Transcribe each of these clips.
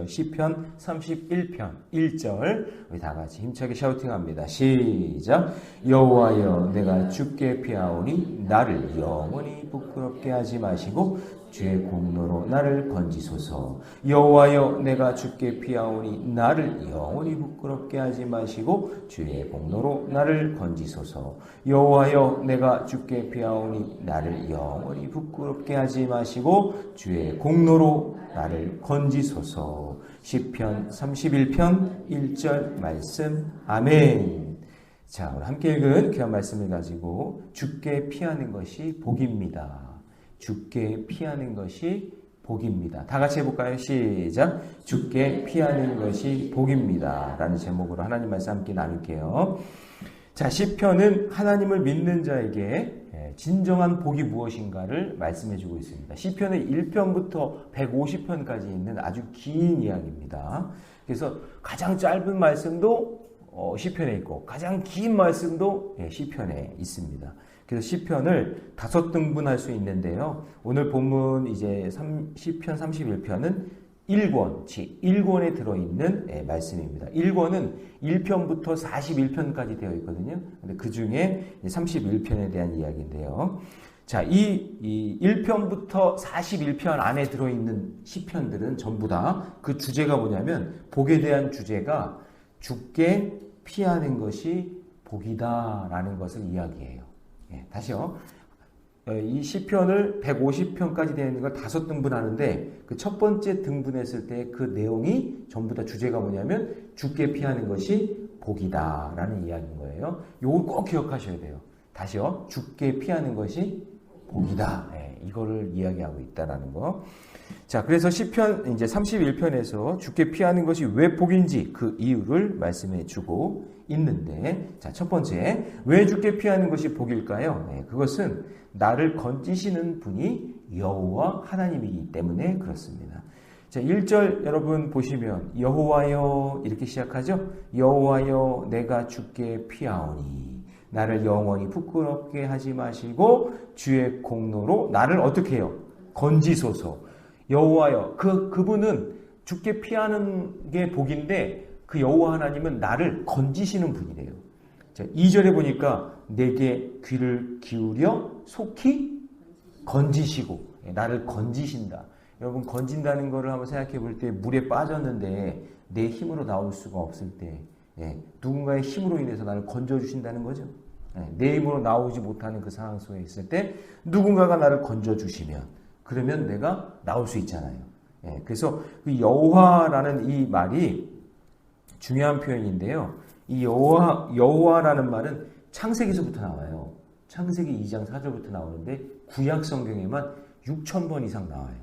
시편 31편 1절 우리 다 같이 힘차게 샤우팅합니다. 시작. 여호와여 내가 주께 피하오니 나를 영원히 부끄럽게 하지 마시고 주의 공로로 나를 건지소서. 여호와여 내가 주께 피하오니 나를 영원히 부끄럽게 하지 마시고 주의 공로로 나를 건지소서. 여호와여 내가 주께 피하오니 나를 영원히 부끄럽게 하지 마시고 주의 공로로 나를 건지소서. 시편 31편 1절 말씀. 아멘. 자, 오늘 함께 읽은 귀한 말씀을 가지고 주께 피하는 것이 복입니다. 주께 피하는 것이 복입니다. 다 같이 해볼까요? 시작. 주께 피하는 것이 복입니다. 라는 제목으로 하나님 말씀 함께 나눌게요. 자, 시편은 하나님을 믿는 자에게 진정한 복이 무엇인가를 말씀해주고 있습니다. 시편의 1편부터 150편까지 있는 아주 긴 이야기입니다. 그래서 가장 짧은 말씀도 시편에 있고 가장 긴 말씀도 시편에 있습니다. 그래서 시편을 5등분할 수 있는데요. 오늘 본문 이제 시편 31편은 1권, 즉 1권에 들어있는 말씀입니다. 1권은 1편부터 41편까지 되어 있거든요. 근데 그 중에 31편에 대한 이야기인데요. 자, 이 1편부터 41편 안에 들어있는 시편들은 전부 다 그 주제가 뭐냐면 복에 대한 주제가 주께 피하는 것이 복이다라는 것을 이야기해요. 다시요. 이 시편을 150편까지 되어 있는 걸 5등분하는데 그 첫 번째 등분했을 때 그 내용이 전부 다 주제가 뭐냐면 주께 피하는 것이 복이다라는 이야기인 거예요. 요걸 꼭 기억하셔야 돼요. 다시요. 주께 피하는 것이 복이다. 이거를 이야기하고 있다라는 거. 자, 그래서 시편 이제 31편에서 주께 피하는 것이 왜 복인지 그 이유를 말씀해 주고 있는데, 자, 첫 번째, 왜 주께 피하는 것이 복일까요? 그것은 나를 건지시는 분이 여호와 하나님이기 때문에 그렇습니다. 자, 1절 여러분 보시면 여호와여 이렇게 시작하죠. 여호와여 내가 주께 피하오니 나를 영원히 부끄럽게 하지 마시고 주의 공로로 나를 어떻게 해요? 건지소서. 여호와여, 그분은 주께 피하는 게 복인데 그 여호와 하나님은 나를 건지시는 분이래요. 자, 2절에 보니까 내게 귀를 기울여 속히 건지시고, 나를 건지신다. 여러분, 건진다는 거를 한번 생각해 볼 때 물에 빠졌는데 내 힘으로 나올 수가 없을 때 누군가의 힘으로 인해서 나를 건져주신다는 거죠. 내 힘으로 나오지 못하는 그 상황 속에 있을 때 누군가가 나를 건져주시면 그러면 내가 나올 수 있잖아요. 그래서 그 여호와라는 이 말이 중요한 표현인데요. 이 여호와라는 말은 창세기서부터 나와요. 창세기 2장 4절부터 나오는데 구약 성경에만 6,000번 이상 나와요.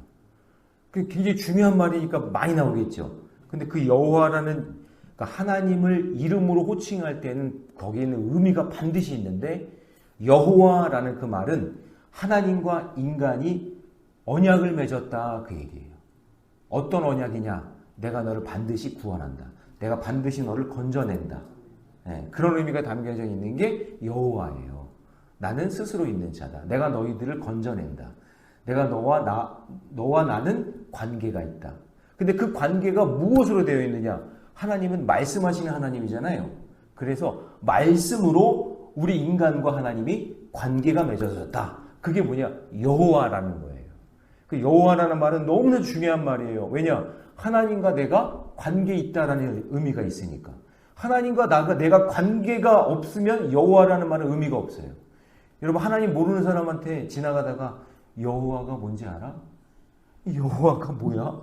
굉장히 중요한 말이니까 많이 나오겠죠. 근데 그 여호와라는 그러니까 하나님을 이름으로 호칭할 때는 거기에는 의미가 반드시 있는데 여호와라는 그 말은 하나님과 인간이 언약을 맺었다 그 얘기예요. 어떤 언약이냐? 내가 너를 반드시 구원한다. 내가 반드시 너를 건져낸다. 그런 의미가 담겨져 있는 게 여호와예요. 나는 스스로 있는 자다. 내가 너희들을 건져낸다. 내가 너와 나는 관계가 있다. 근데 그 관계가 무엇으로 되어 있느냐? 하나님은 말씀하시는 하나님이잖아요. 그래서 말씀으로 우리 인간과 하나님이 관계가 맺어졌다. 그게 뭐냐? 여호와라는 거예요. 그 여호와라는 말은 너무나 중요한 말이에요. 왜냐? 하나님과 내가 관계에 있다라는 의미가 있으니까. 하나님과 내가 관계가 없으면 여호와라는 말은 의미가 없어요. 여러분, 하나님 모르는 사람한테 지나가다가 여호와가 뭔지 알아? 여호와가 뭐야?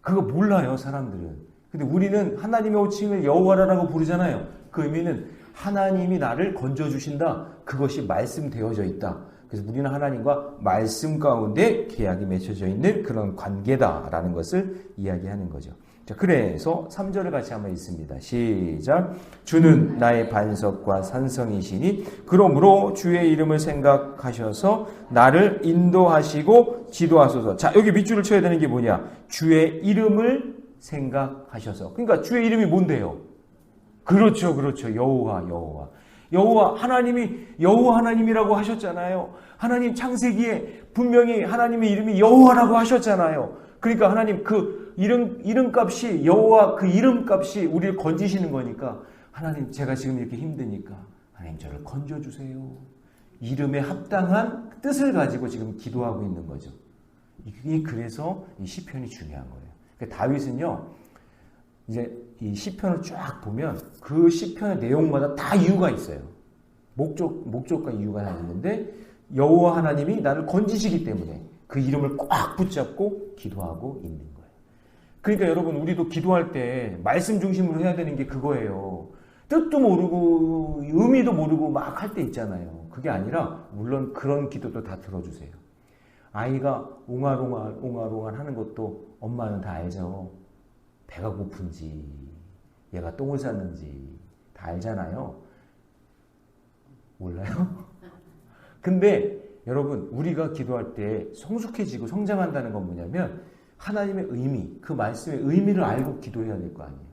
그거 몰라요, 사람들은. 근데 우리는 하나님의 호칭을 여호와라고 부르잖아요. 그 의미는 하나님이 나를 건져주신다. 그것이 말씀되어져 있다. 그래서 우리는 하나님과 말씀 가운데 계약이 맺혀져 있는 그런 관계다라는 것을 이야기하는 거죠. 자, 그래서 3절을 같이 한번 읽습니다. 시작. 주는 나의 반석과 산성이시니 그러므로 주의 이름을 생각하셔서 나를 인도하시고 지도하소서. 자, 여기 밑줄을 쳐야 되는 게 뭐냐? 주의 이름을 생각하셔서. 그러니까 주의 이름이 뭔데요? 그렇죠. 여호와 하나님이 여호와 하나님이라고 하셨잖아요. 하나님 창세기에 분명히 하나님의 이름이 여호와라고 하셨잖아요. 그러니까 하나님 그 이름값이 여호와 그 이름값이 우리를 건지시는 거니까 하나님 제가 지금 이렇게 힘드니까 하나님 저를 건져주세요. 이름에 합당한 뜻을 가지고 지금 기도하고 있는 거죠. 이게 그래서 이 시편이 중요한 거예요. 그러니까 다윗은요, 이제 이 시편을 쫙 보면 그 시편의 내용마다 다 이유가 있어요. 목적과 이유가 다 있는데 여호와 하나님이 나를 건지시기 때문에 그 이름을 꽉 붙잡고 기도하고 있는 거예요. 그러니까 여러분 우리도 기도할 때 말씀 중심으로 해야 되는 게 그거예요. 뜻도 모르고 의미도 모르고 막 할 때 있잖아요. 그게 아니라 물론 그런 기도도 다 들어주세요. 아이가 옹알옹알 하는 것도 엄마는 다 알죠. 배가 고픈지 얘가 똥을 쌌는지 다 알잖아요. 몰라요? 근데 여러분 우리가 기도할 때 성숙해지고 성장한다는 건 뭐냐면 하나님의 의미, 그 말씀의 의미를 알고 기도해야 될 거 아니에요.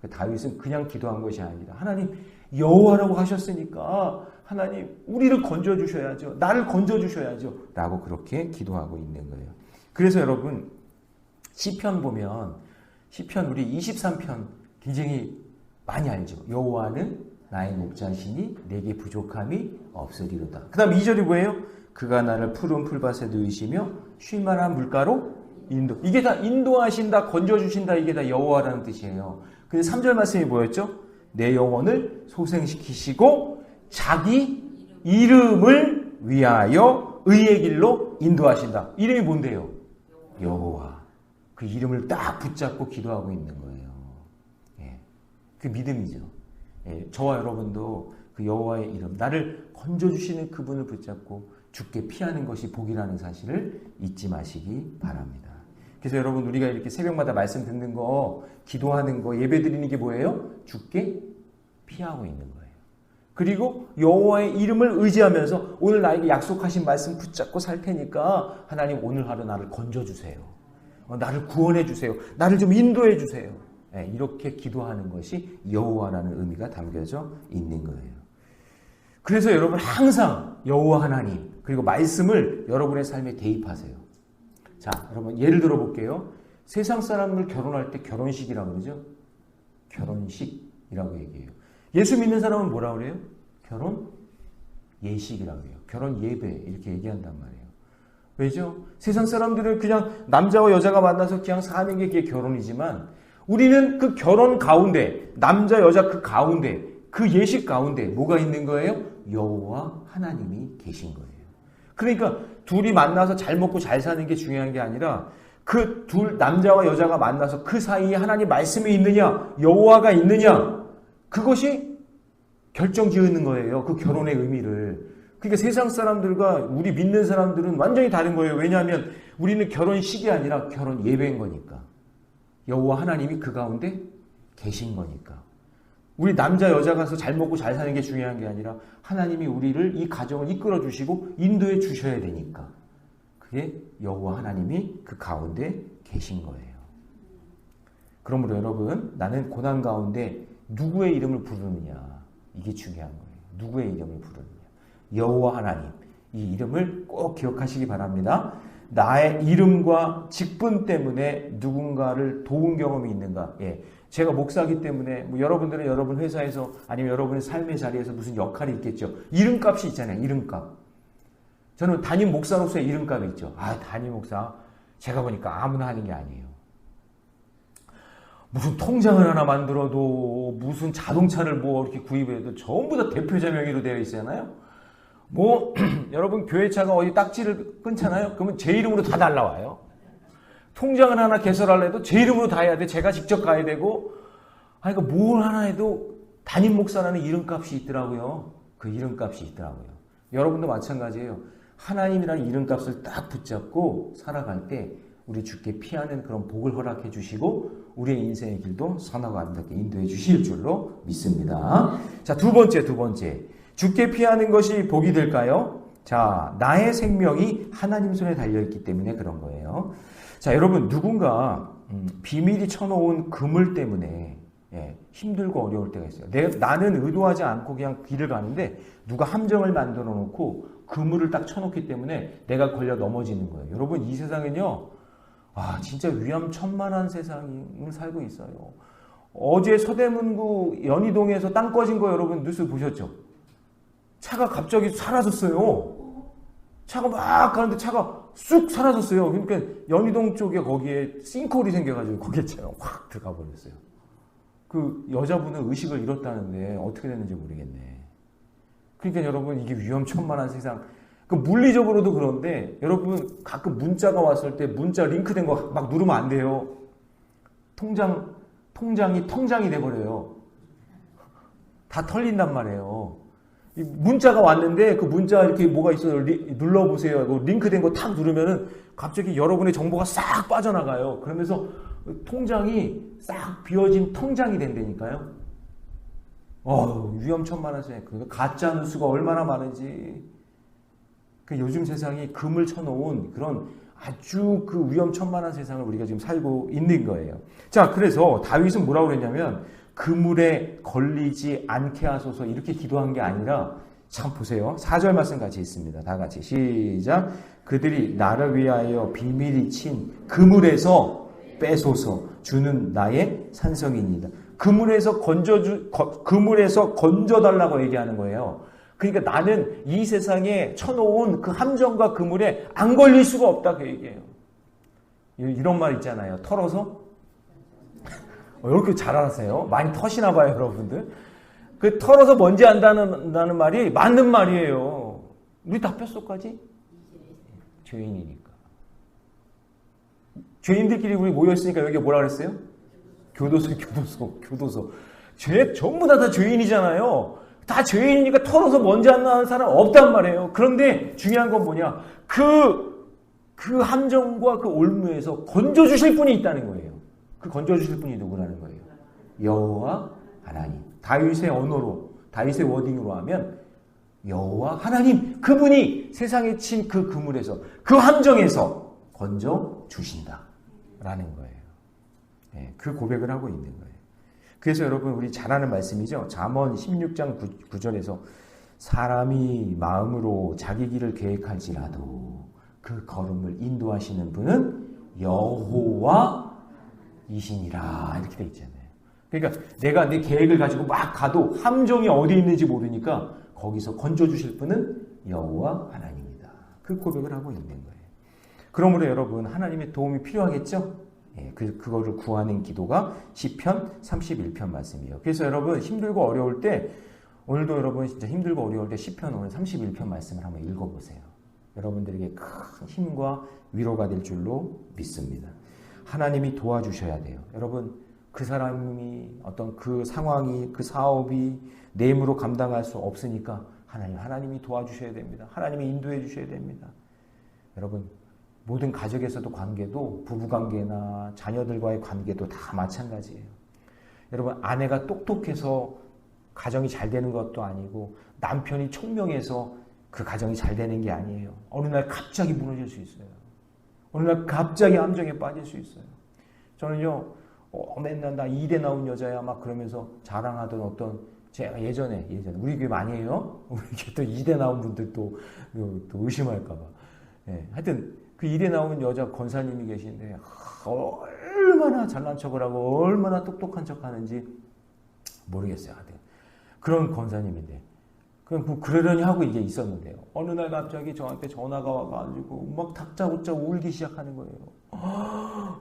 다윗은 그냥 기도한 것이 아니라 하나님 여호와라고 하셨으니까 하나님 우리를 건져주셔야죠. 나를 건져주셔야죠. 라고 그렇게 기도하고 있는 거예요. 그래서 여러분 시편 보면 시편 우리 23편 굉장히 많이 알죠. 여호와는 나의 목자시니 내게 부족함이 없으리로다. 그 다음 2절이 뭐예요? 그가 나를 푸른 풀밭에 누이시며 쉴만한 물가로 인도. 이게 다 인도하신다, 건져주신다, 이게 다 여호와라는 뜻이에요. 근데 3절 말씀이 뭐였죠? 내 영혼을 소생시키시고 자기 이름을 위하여 의의 길로 인도하신다. 이름이 뭔데요? 여호와. 그 이름을 딱 붙잡고 기도하고 있는 거예요. 예. 그 믿음이죠. 예. 저와 여러분도 그 여호와의 이름, 나를 건져주시는 그분을 붙잡고 죽게 피하는 것이 복이라는 사실을 잊지 마시기 바랍니다. 그래서 여러분 우리가 이렇게 새벽마다 말씀 듣는 거, 기도하는 거, 예배 드리는 게 뭐예요? 죽게 피하고 있는 거예요. 그리고 여호와의 이름을 의지하면서 오늘 나에게 약속하신 말씀 붙잡고 살 테니까 하나님 오늘 하루 나를 건져주세요. 나를 구원해 주세요. 나를 좀 인도해 주세요. 네, 이렇게 기도하는 것이 여호와라는 의미가 담겨져 있는 거예요. 그래서 여러분 항상 여호와 하나님 그리고 말씀을 여러분의 삶에 대입하세요. 자, 여러분 예를 들어 볼게요. 세상 사람들 결혼할 때 결혼식이라고 그러죠. 결혼식이라고 얘기해요. 예수 믿는 사람은 뭐라고 그래요? 결혼 예식이라고 해요. 결혼 예배 이렇게 얘기한단 말이에요. 왜죠? 세상 사람들은 그냥 남자와 여자가 만나서 그냥 사는 게 그게 결혼이지만 우리는 그 결혼 가운데 남자 여자 그 가운데 그 예식 가운데 뭐가 있는 거예요? 여호와 하나님이 계신 거예요. 그러니까 둘이 만나서 잘 먹고 잘 사는 게 중요한 게 아니라 그 둘 남자와 여자가 만나서 그 사이에 하나님 말씀이 있느냐 여호와가 있느냐 그것이 결정지으는 거예요. 그 결혼의 의미를. 그러니까 세상 사람들과 우리 믿는 사람들은 완전히 다른 거예요. 왜냐하면 우리는 결혼식이 아니라 결혼 예배인 거니까. 여호와 하나님이 그 가운데 계신 거니까. 우리 남자 여자 가서 잘 먹고 잘 사는 게 중요한 게 아니라 하나님이 우리를 이 가정을 이끌어 주시고 인도해 주셔야 되니까. 그게 여호와 하나님이 그 가운데 계신 거예요. 그러므로 여러분 나는 고난 가운데 누구의 이름을 부르느냐 이게 중요한 거예요. 누구의 이름을 부르느냐. 여호와 하나님 이 이름을 꼭 기억하시기 바랍니다. 나의 이름과 직분 때문에 누군가를 도운 경험이 있는가? 예. 제가 목사기 때문에 뭐 여러분들은 여러분 회사에서 아니면 여러분의 삶의 자리에서 무슨 역할이 있겠죠. 이름값이 있잖아요. 이름값. 저는 담임 목사로서의 이름값이 있죠. 아, 담임 목사 제가 보니까 아무나 하는 게 아니에요. 무슨 통장을 하나 만들어도 무슨 자동차를 뭐 이렇게 구입해도 전부 다 대표자 명의로 되어 있잖아요. 뭐 여러분 교회차가 어디 딱지를 끊잖아요. 그러면 제 이름으로 다 날라와요. 통장을 하나 개설하려 해도 제 이름으로 다 해야 돼. 제가 직접 가야 되고. 아니 그러니까 뭘 하나 해도 담임 목사라는 이름값이 있더라고요. 그 이름값이 있더라고요. 여러분도 마찬가지예요. 하나님이라는 이름값을 딱 붙잡고 살아갈 때 우리 주께 피하는 그런 복을 허락해 주시고 우리의 인생의 길도 선하고 아름답게 인도해 주실 줄로 믿습니다. 자, 두 번째. 주께 피하는 것이 복이 될까요? 자, 나의 생명이 하나님 손에 달려있기 때문에 그런 거예요. 자, 여러분 누군가 비밀이 쳐놓은 그물 때문에 힘들고 어려울 때가 있어요. 나는 의도하지 않고 그냥 길을 가는데 누가 함정을 만들어 놓고 그물을 딱 쳐놓기 때문에 내가 걸려 넘어지는 거예요. 여러분 이 세상은요 진짜 위험천만한 세상을 살고 있어요. 어제 서대문구 연희동에서 땅 꺼진 거 여러분 뉴스 보셨죠? 차가 갑자기 사라졌어요. 차가 막 가는데 차가 쑥 사라졌어요. 그러니까 연희동 쪽에 거기에 싱크홀이 생겨가지고 거기에 차가 확 들어가 버렸어요. 그 여자분은 의식을 잃었다는데 어떻게 됐는지 모르겠네. 그러니까 여러분 이게 위험천만한 세상. 그 물리적으로도 그런데 여러분 가끔 문자가 왔을 때 문자 링크된 거 막 누르면 안 돼요. 통장이 텅장이 돼버려요. 다 털린단 말이에요. 문자가 왔는데 그 문자 이렇게 뭐가 있어요. 눌러보세요. 링크된 거 탁 누르면은 갑자기 여러분의 정보가 싹 빠져나가요. 그러면서 통장이 싹 비워진 통장이 된다니까요. 위험천만한 세상. 가짜 뉴스가 얼마나 많은지. 요즘 세상이 금을 쳐놓은 그런 아주 그 위험천만한 세상을 우리가 지금 살고 있는 거예요. 자, 그래서 다윗은 뭐라고 그랬냐면 그물에 걸리지 않게 하소서 이렇게 기도한 게 아니라 참 보세요. 4절 말씀 같이 있습니다. 다 같이 시작. 그들이 나를 위하여 비밀이 친 그물에서 빼소서. 주는 나의 산성이니이다. 그물에서 건져달라고 얘기하는 거예요. 그러니까 나는 이 세상에 쳐놓은 그 함정과 그물에 안 걸릴 수가 없다 그 얘기예요. 이런 말 있잖아요. 털어서 이렇게 잘 알았어요. 많이 터시나 봐요, 여러분들. 그 털어서 먼지 안다는 말이 맞는 말이에요. 우리 다 뼛속까지 죄인이니까. 죄인들끼리 우리 모여있으니까 여기 뭐라 그랬어요? 교도소. 죄 전부 다 죄인이잖아요. 다 죄인이니까 털어서 먼지 안 나는 사람 없단 말이에요. 그런데 중요한 건 뭐냐? 그 함정과 그 올무에서 건져주실 분이 있다는 거예요. 그 건져주실 분이 누구라는 거예요? 여호와 하나님. 다윗의 언어로, 다윗의 워딩으로 하면 여호와 하나님, 그분이 세상에 친 그 그물에서, 그 함정에서 건져주신다 라는 거예요. 네, 그 고백을 하고 있는 거예요. 그래서 여러분 우리 잘 아는 말씀이죠. 잠언 16장 9절에서 사람이 마음으로 자기 길을 계획할지라도 그 걸음을 인도하시는 분은 여호와이시니라 이렇게 돼 있잖아요. 그러니까 내가 내 계획을 가지고 막 가도 함정이 어디 있는지 모르니까 거기서 건져주실 분은 여호와 하나님이다. 그 고백을 하고 있는 거예요. 그러므로 여러분 하나님의 도움이 필요하겠죠? 그거를 구하는 기도가 시편 31편 말씀이에요. 그래서 여러분 힘들고 어려울 때 오늘도 여러분 진짜 힘들고 어려울 때 시편 오늘 31편 말씀을 한번 읽어보세요. 여러분들에게 큰 힘과 위로가 될 줄로 믿습니다. 하나님이 도와주셔야 돼요. 여러분 그 사람이 어떤 그 상황이 그 사업이 내 힘으로 감당할 수 없으니까 하나님이 도와주셔야 됩니다. 하나님이 인도해 주셔야 됩니다. 여러분 모든 가족에서도 관계도 부부관계나 자녀들과의 관계도 다 마찬가지예요. 여러분 아내가 똑똑해서 가정이 잘 되는 것도 아니고 남편이 총명해서 그 가정이 잘 되는 게 아니에요. 어느 날 갑자기 무너질 수 있어요. 어느 날 갑자기 함정에 빠질 수 있어요. 저는요 맨날 나 2대 나온 여자야 막 그러면서 자랑하던 어떤 제가 예전에 우리 교회 많이 해요. 우리 교회 또 2대 나온 분들 또 의심할까 봐. 하여튼 그 일에 나오는 여자 권사님이 계신데 얼마나 잘난 척을 하고 얼마나 똑똑한 척 하는지 모르겠어요. 그런 권사님인데 그냥 그러려니 하고 이게 있었는데요. 어느 날 갑자기 저한테 전화가 와가지고 막 다짜고짜 울기 시작하는 거예요.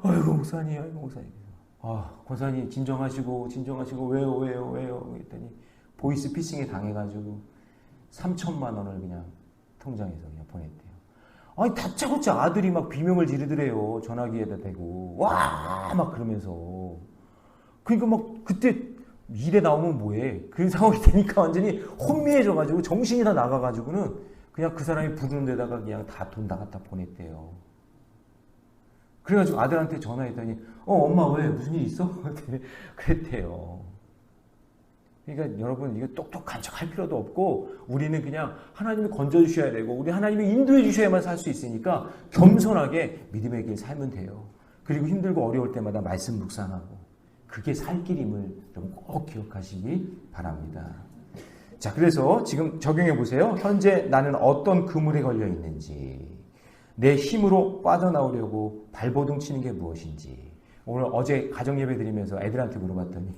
아이고 목사님. 권사님 진정하시고 왜요 했더니 보이스 피싱에 당해가지고 3천만 원을 그냥 통장에서 그냥 보냈대요. 아니 다짜고짜 아들이 막 비명을 지르더래요. 전화기에다 대고 와 막 그러면서 그러니까 막 그때 일에 나오면 뭐해. 그 상황이 되니까 완전히 혼미해져가지고 정신이 다 나가가지고는 그냥 그 사람이 부르는 데다가 그냥 다 돈 다 갖다 보냈대요. 그래가지고 아들한테 전화했더니 엄마 왜 무슨 일 있어? 그랬대요. 그러니까 여러분 이거 똑똑한 척 할 필요도 없고 우리는 그냥 하나님이 건져주셔야 되고 우리 하나님이 인도해 주셔야만 살 수 있으니까 겸손하게 믿음의 길 살면 돼요. 그리고 힘들고 어려울 때마다 말씀 묵상하고 그게 살 길임을 좀 꼭 기억하시기 바랍니다. 자, 그래서 지금 적용해 보세요. 현재 나는 어떤 그물에 걸려 있는지 내 힘으로 빠져나오려고 발버둥 치는 게 무엇인지. 오늘 어제 가정예배 드리면서 애들한테 물어봤더니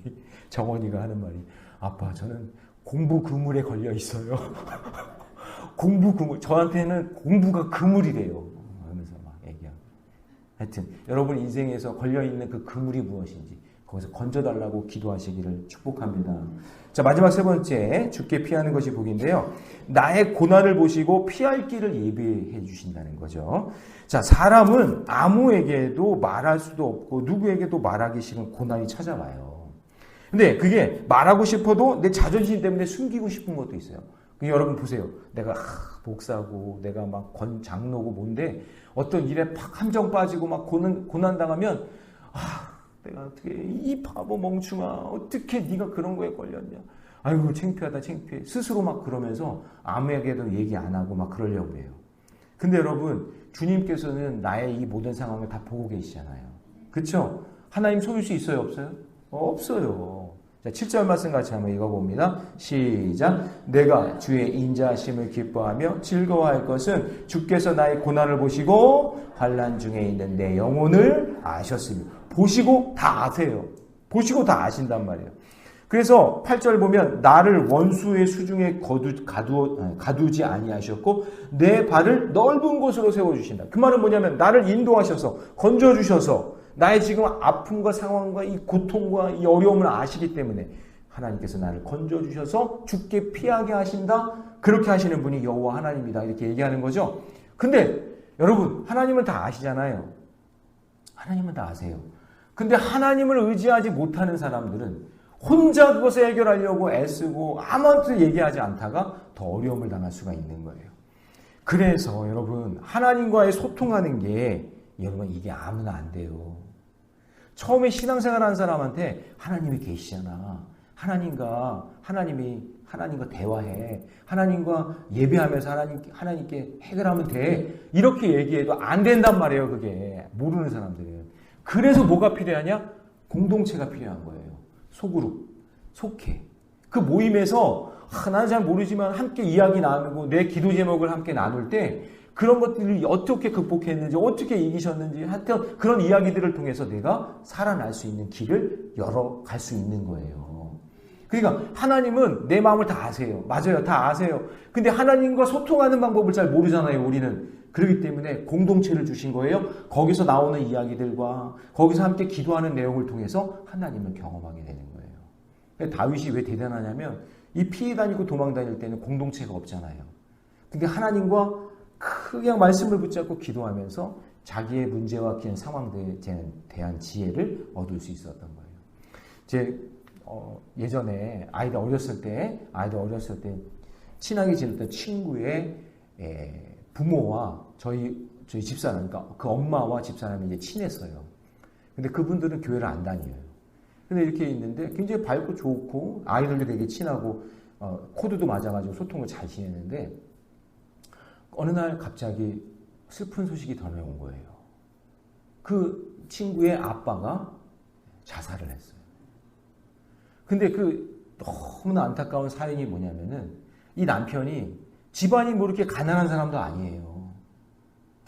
정원이가 하는 말이 아빠 저는 공부 그물에 걸려 있어요. 공부 그물. 저한테는 공부가 그물이래요. 하면서 막 얘기하고. 하여튼 여러분 인생에서 걸려있는 그 그물이 무엇인지 거기서 건져달라고 기도하시기를 축복합니다. 자, 마지막 세 번째 주께 피하는 것이 복인데요. 나의 고난을 보시고 피할 길을 예비해 주신다는 거죠. 자, 사람은 아무에게도 말할 수도 없고 누구에게도 말하기 싫은 고난이 찾아와요. 근데 그게 말하고 싶어도 내 자존심 때문에 숨기고 싶은 것도 있어요. 여러분 보세요. 내가 목사고 내가 막 장로고 뭔데 어떤 일에 팍 함정 빠지고 막 고난 당하면 내가 어떻게 이 바보 멍충아 어떻게 네가 그런 거에 걸렸냐. 아이고 창피하다 창피해. 스스로 막 그러면서 아무에게도 얘기 안 하고 막 그러려고 해요. 근데 여러분 주님께서는 나의 이 모든 상황을 다 보고 계시잖아요. 그렇죠? 하나님 속일 수 있어요 없어요? 없어요. 자, 7절 말씀 같이 한번 읽어봅니다. 시작. 내가 주의 인자하심을 기뻐하며 즐거워할 것은 주께서 나의 고난을 보시고 환난 중에 있는 내 영혼을 아셨으며. 보시고 다 아세요. 보시고 다 아신단 말이에요. 그래서 8절 보면 나를 원수의 수중에 가두지 아니하셨고 내 발을 넓은 곳으로 세워주신다. 그 말은 뭐냐면 나를 인도하셔서 건져주셔서 나의 지금 아픔과 상황과 이 고통과 이 어려움을 아시기 때문에 하나님께서 나를 건져주셔서 죽게 피하게 하신다. 그렇게 하시는 분이 여호와 하나님이다. 이렇게 얘기하는 거죠. 근데 여러분 하나님은 다 아시잖아요. 하나님은 다 아세요. 근데 하나님을 의지하지 못하는 사람들은 혼자 그것을 해결하려고 애쓰고 아무한테도 얘기하지 않다가 더 어려움을 당할 수가 있는 거예요. 그래서 여러분 하나님과의 소통하는 게 여러분 이게 아무나 안 돼요. 처음에 신앙생활 하는 사람한테 하나님이 계시잖아. 하나님과 대화해. 하나님과 예배하면서 하나님께 해결하면 돼. 이렇게 얘기해도 안 된단 말이에요. 그게 모르는 사람들은. 그래서 뭐가 필요하냐? 공동체가 필요한 거예요. 소그룹, 속해. 그 모임에서 나는 잘 모르지만 함께 이야기 나누고 내 기도 제목을 함께 나눌 때 그런 것들을 어떻게 극복했는지 어떻게 이기셨는지 하여튼 그런 이야기들을 통해서 내가 살아날 수 있는 길을 열어갈 수 있는 거예요. 그러니까 하나님은 내 마음을 다 아세요. 맞아요. 다 아세요. 근데 하나님과 소통하는 방법을 잘 모르잖아요. 우리는. 그렇기 때문에 공동체를 주신 거예요. 거기서 나오는 이야기들과 거기서 함께 기도하는 내용을 통해서 하나님을 경험하게 되는 거예요. 다윗이 왜 대단하냐면 이 피해 다니고 도망 다닐 때는 공동체가 없잖아요. 근데 하나님과 그냥 말씀을 붙잡고 기도하면서 자기의 문제와 그런 상황들에 대한 지혜를 얻을 수 있었던 거예요. 예전에 아이들 어렸을 때 친하게 지냈던 친구의 부모와 저희 집사람, 그러니까 그 엄마와 집사람이 이제 친했어요. 근데 그분들은 교회를 안 다녀요. 근데 이렇게 있는데 굉장히 밝고 좋고 아이들도 되게 친하고 코드도 맞아가지고 소통을 잘 지내는데 어느 날 갑자기 슬픈 소식이 전해온 거예요. 그 친구의 아빠가 자살을 했어요. 근데 너무나 안타까운 사연이 뭐냐면은 이 남편이 집안이 뭐 이렇게 가난한 사람도 아니에요.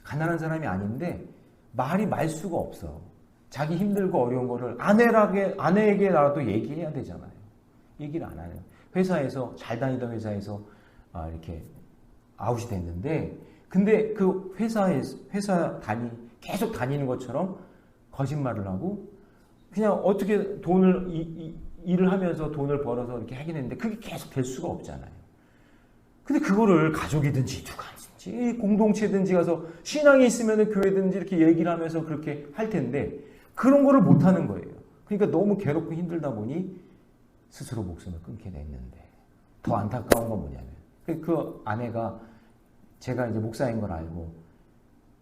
가난한 사람이 아닌데 말이 말수가 없어. 자기 힘들고 어려운 거를 아내에게라도 얘기해야 되잖아요. 얘기를 안 해요. 회사에서 잘 다니던 회사에서 이렇게 아웃이 됐는데 근데 그 계속 다니는 것처럼 거짓말을 하고 그냥 어떻게 일을 하면서 돈을 벌어서 이렇게 하긴 했는데 그게 계속 될 수가 없잖아요. 근데 그거를 가족이든지 누가든지 공동체든지 가서 신앙이 있으면 교회든지 이렇게 얘기를 하면서 그렇게 할 텐데 그런 거를 못 하는 거예요. 그러니까 너무 괴롭고 힘들다 보니 스스로 목숨을 끊게 됐는데 더 안타까운 건 뭐냐면 그 아내가 제가 이제 목사인 걸 알고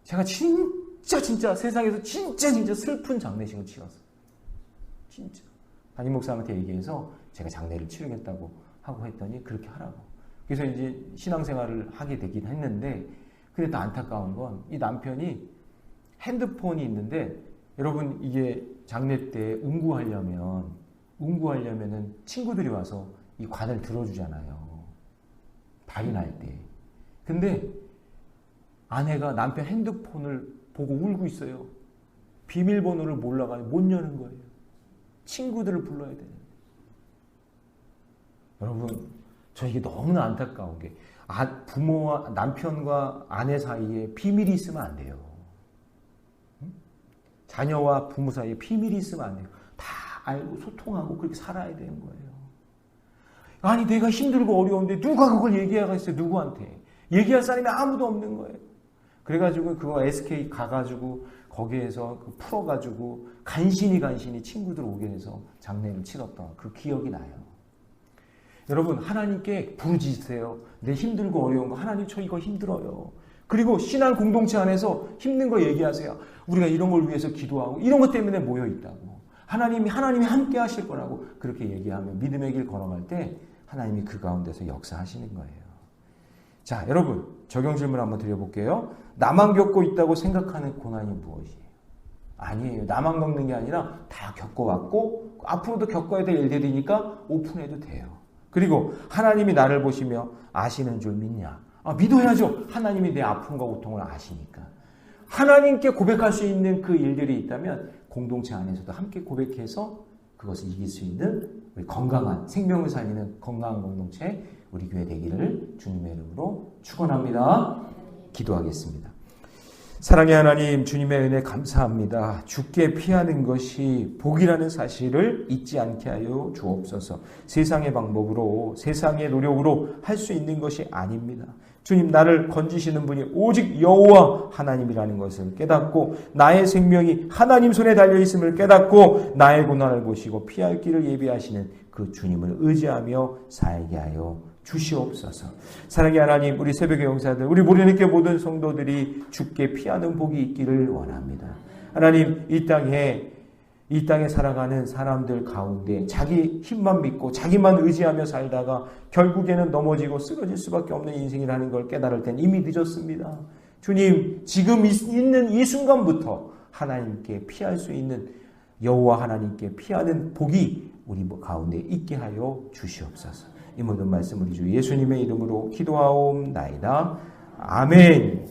제가 진짜 세상에서 진짜 슬픈 장례식을 치렀어요. 진짜. 담임 목사한테 얘기해서 제가 장례를 치르겠다고 하고 했더니 그렇게 하라고. 그래서 이제 신앙생활을 하게 되긴 했는데 근데 또 안타까운 건 이 남편이 핸드폰이 있는데 여러분 이게 장례 때 운구하려면은 친구들이 와서 이 관을 들어주잖아요. 발이 날 때. 근데 아내가 남편 핸드폰을 보고 울고 있어요. 비밀번호를 몰라가지고 못 여는 거예요. 친구들을 불러야 되는데. 여러분, 저 이게 너무나 안타까운 게 부모와 남편과 아내 사이에 비밀이 있으면 안 돼요. 자녀와 부모 사이에 비밀이 있으면 안 돼요. 다 알고 소통하고 그렇게 살아야 되는 거예요. 아니 내가 힘들고 어려운데 누가 그걸 얘기하겠어요. 누구한테. 얘기할 사람이 아무도 없는 거예요. 그래가지고 그거 SK 가가지고 거기에서 풀어가지고 간신히 친구들 오게 해서 장례를 치렀던 그 기억이 나요. 여러분, 하나님께 부르짖으세요. 내 힘들고 어려운 거 하나님 저 이거 힘들어요. 그리고 신앙 공동체 안에서 힘든 거 얘기하세요. 우리가 이런 걸 위해서 기도하고 이런 것 때문에 모여 있다고. 하나님이 함께 하실 거라고 그렇게 얘기하면 믿음의 길 걸어갈 때 하나님이 그 가운데서 역사하시는 거예요. 자, 여러분 적용 질문 한번 드려볼게요. 나만 겪고 있다고 생각하는 고난이 무엇이에요? 아니에요. 나만 겪는 게 아니라 다 겪어왔고 앞으로도 겪어야 될 일들이니까 오픈해도 돼요. 그리고 하나님이 나를 보시며 아시는 줄 믿냐? 믿어야죠. 하나님이 내 아픔과 고통을 아시니까. 하나님께 고백할 수 있는 그 일들이 있다면 공동체 안에서도 함께 고백해서 그것을 이길 수 있는 우리 건강한 생명을 살리는 건강한 공동체 우리 교회 되기를 주님의 이름으로 축원합니다. 기도하겠습니다. 사랑의 하나님, 주님의 은혜 감사합니다. 죽게 피하는 것이 복이라는 사실을 잊지 않게 하여 주옵소서. 세상의 방법으로, 세상의 노력으로 할 수 있는 것이 아닙니다. 주님, 나를 건지시는 분이 오직 여호와 하나님이라는 것을 깨닫고 나의 생명이 하나님 손에 달려있음을 깨닫고 나의 고난을 보시고 피할 길을 예비하시는 그 주님을 의지하며 살게 하여 주시옵소서. 사랑의 하나님, 우리 새벽의 용사들, 우리 모래내교 모든 성도들이 죽게 피하는 복이 있기를 원합니다. 하나님, 이 땅에 살아가는 사람들 가운데 자기 힘만 믿고 자기만 의지하며 살다가 결국에는 넘어지고 쓰러질 수밖에 없는 인생이라는 걸 깨달을 땐 이미 늦었습니다. 주님, 지금 있는 이 순간부터 하나님께 피할 수 있는 여호와 하나님께 피하는 복이 우리 가운데 있게 하여 주시옵소서. 이 모든 말씀 우리 주 예수님의 이름으로 기도하옵나이다. 아멘.